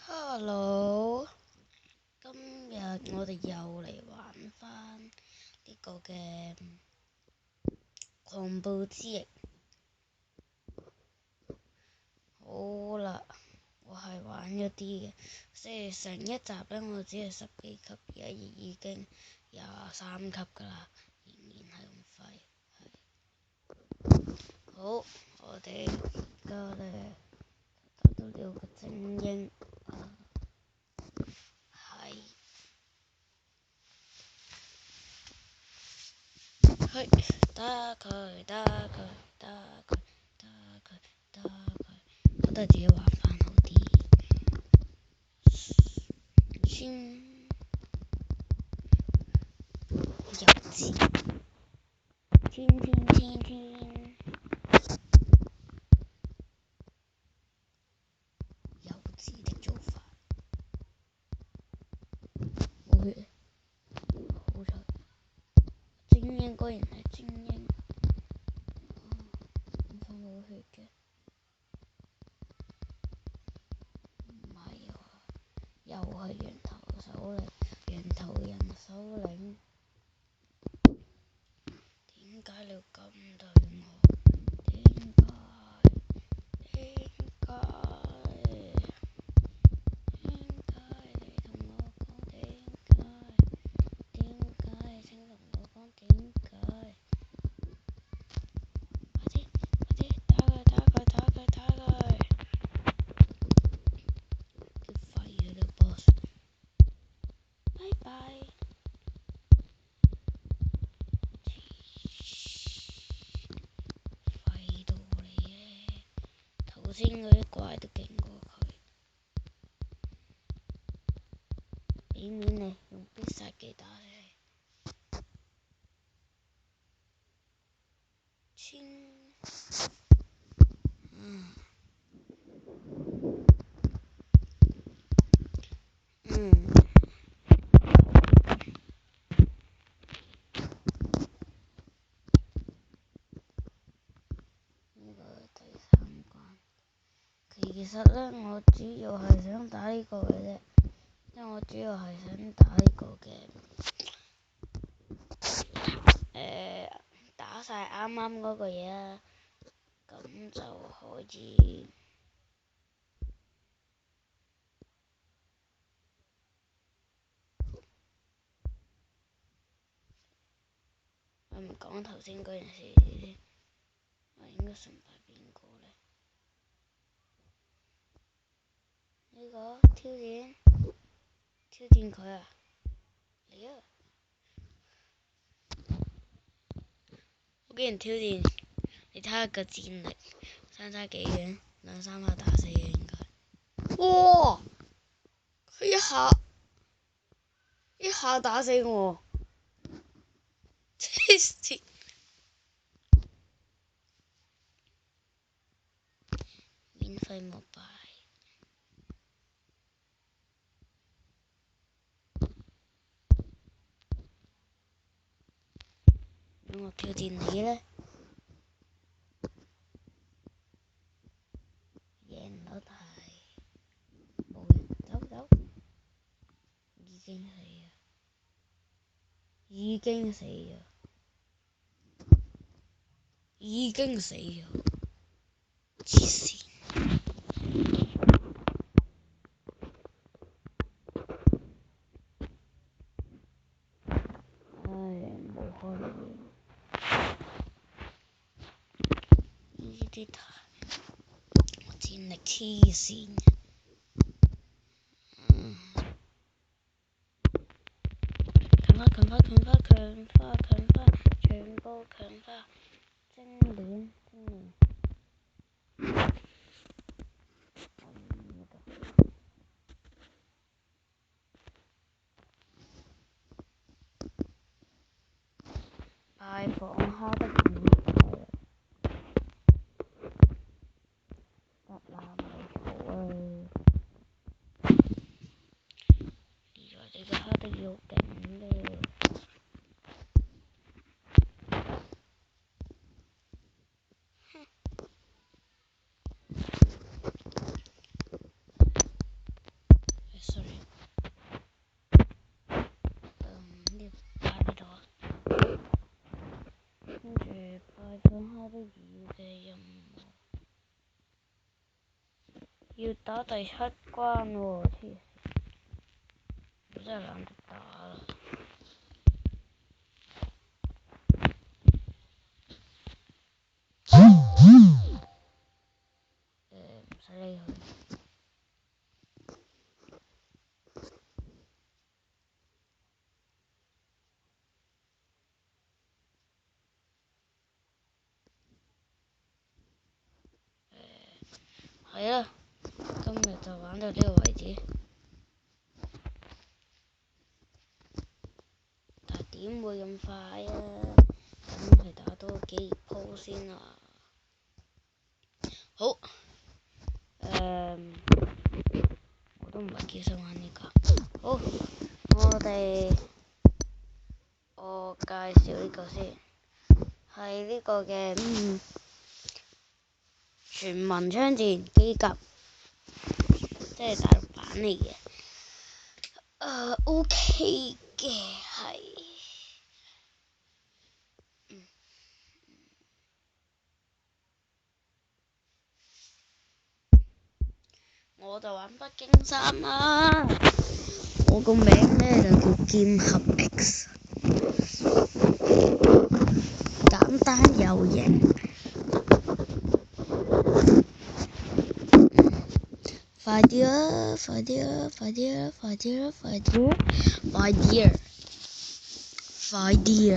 Hello，今日我哋又嚟玩翻呢個嘅狂暴之翼。好啦，我係玩咗啲嘅，即係上一集呢，我只係10幾級，而家已經23級噶啦，仍然係咁廢。好，我哋而家呢打到了個精英，係打佢，打佢，打佢，打佢，打佢，我覺得自己玩翻好啲。先幼稚，天，幼稚的做法。冇血，好彩，精英果然係精英。點解冇血嘅？唔係喎，又係羊頭人首領。點解你要咁對我？點解？點解你同我講點解？點解？請同我講點解？快啲打佢！啲廢嘅啲 boss，拜拜。廢到你咧！頭先嗰啲怪都勁過佢，俾面你用必殺技打你。呢個係第3關。其實呢，我主要係想打呢個嘅啫，因為我主要係想打呢個嘅，打晒啱啱嗰個嘢啦，咁就可以。我唔講頭先嗰件事先，我應該崇拜邊個呢？呢個挑戰佢啊！嚟啊！我竟然挑戰，你睇下個戰力相差幾遠，2、3下打死嘅應該。哇！佢一下打死我，黐線！免費膜拜，咁我挑戰你呢？贏率係冇人，走，已經死啊！已經死咗，黐線！唉，冇可能。呢啲我戰力黐線。強化，全部強化，精煉。拜訪哈德爾，得啦，冇嘈啊！原來你個哈德爾好勁咧。得要嘅任務，要打第7關喎，黐線！我真係懶得打啦。唔使理佢。係啦，今日就玩到呢個為止。但係點會咁快啊？咁係打多幾鋪先啊！好，我都唔係幾想玩呢個。好，我介紹呢個先，係呢個嘅全民槍戰機甲，即係大陸版嚟嘅。OK 嘅係，我就玩北京3啦。我個名呢就叫劍俠 X， 簡單又型。快啲啊！快啲啊！快啲啊！快啲啊！快啲啊！快啲啊！快啲啊！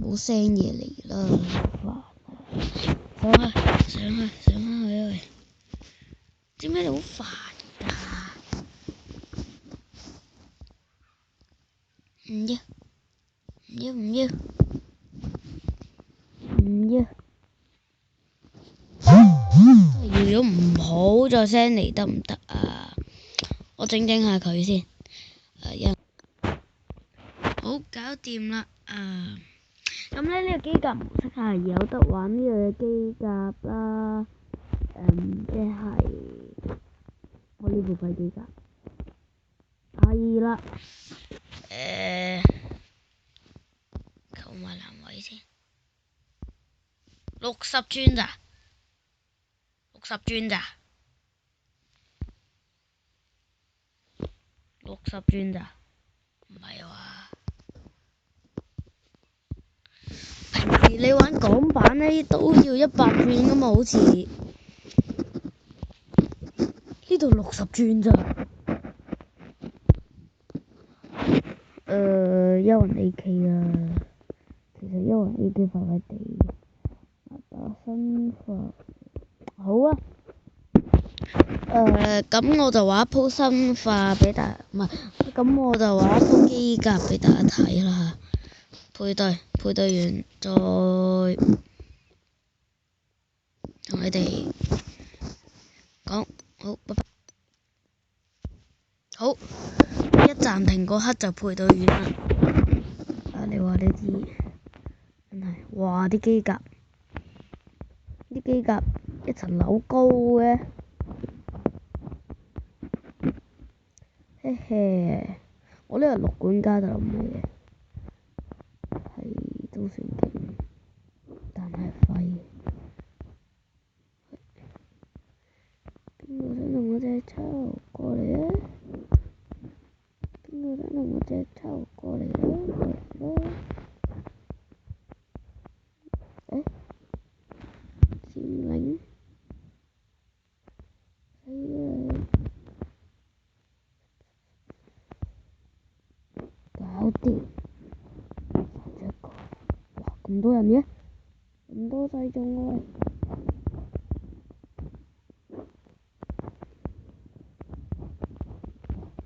冇聲嘢嚟啦！好啊，上去！點解你好煩㗎？唔要！如果唔好再 send 嚟得唔得啊？我整下佢先。好，搞掂啦。咁呢個機甲模式係有得玩呢個機甲啦。即係我呢部廢機甲。係啦。購買欄位先。60轉咋？60轉咋？60轉咋？唔係話。平時你玩港版呢都要100轉噶嘛，好似呢度60轉咋？幽魂 AK 啊，其實幽魂 AK 快快地，打新法好啊。咁我就玩一鋪新化俾大家，唔係，咁我就玩一鋪機甲俾大家睇啦。配對完再同你哋講，好，拜拜。好，一暫停嗰刻就配對完啦。你話你知，真係，哇！啲機甲一層樓高嘅，嘿嘿，我呢個6管家就諗嘅係都算勁，但係廢。邊個想同我隻抽過嚟啊？邊個想同我隻抽過嚟啊？佔領，死啦！搞掂，一個，哇！咁多人嘅，咁多細眾啊！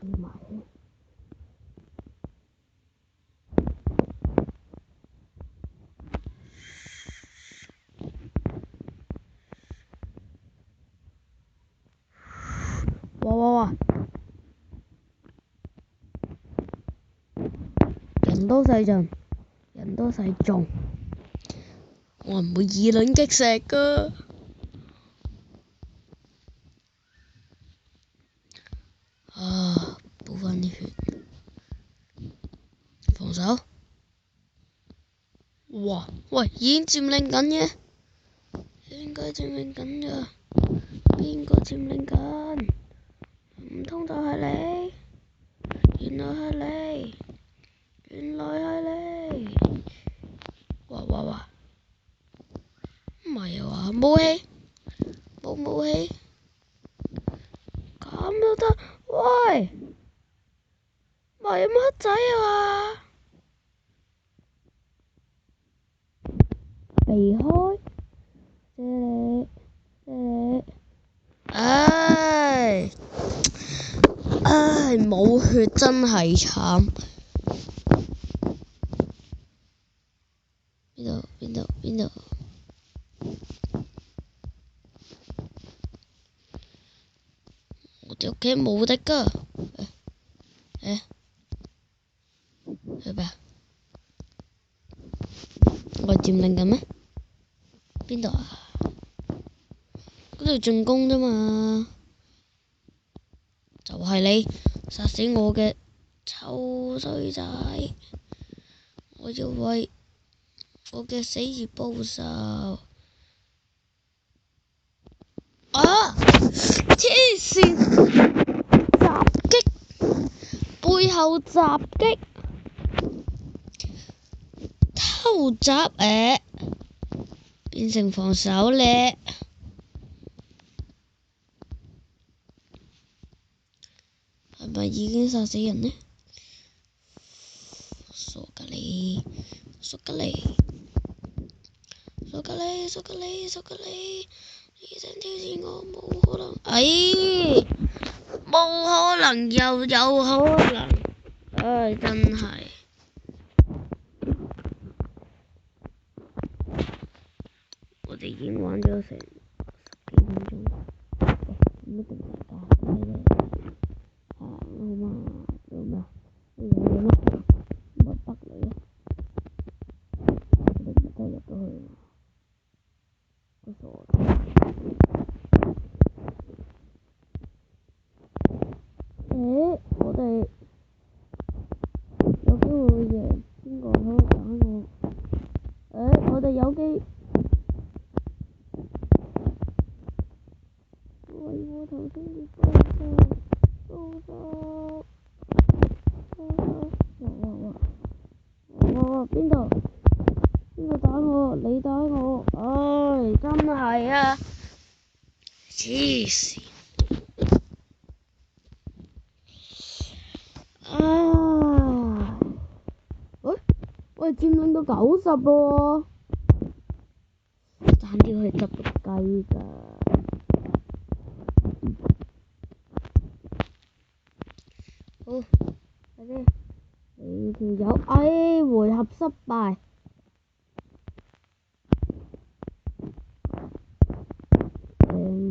跌埋先。哇！人多勢眾，我唔會以卵擊石噶。補返啲血。喂，已經佔領緊嘅，應該佔領緊㗎。邊個佔領緊？唔通就係你？原來係你，原來係你。哇！唔係啊，武器冇武器，咁都得？喂，唔係乜仔啊嘛？避開，謝你，謝你。冇血真係慘。邊度？我哋屋企冇敵㗎。係咪啊？我佔領緊咩？邊度啊？嗰度進攻啫嘛。就係你殺死我嘅臭衰仔！我要為我嘅死而報仇！啊！黐線！襲擊！背後襲擊！偷襲變成防守咧！係咪已經殺死人呢？傻㗎你！你想挑戰我冇可能！冇可能又有可能！真係我哋已經玩咗成10幾分鐘，唔一定係打機咧。好嘛？做咩啊？有嘢咩？乜得嚟嘅？你唔得入到去嘛？個傻仔！我哋有機會會贏，邊個可以打我？我哋有機。為我頭先嘅報仇！邊度？邊個打我？你打我？真係啊！黐線！喂，佔領到90喎，爭啲去執個雞㗎。好，快啲！你條友，回合失敗。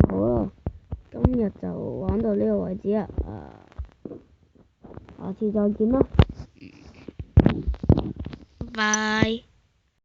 好啦，今日就玩到呢個為止啦。下次再見啦。拜拜。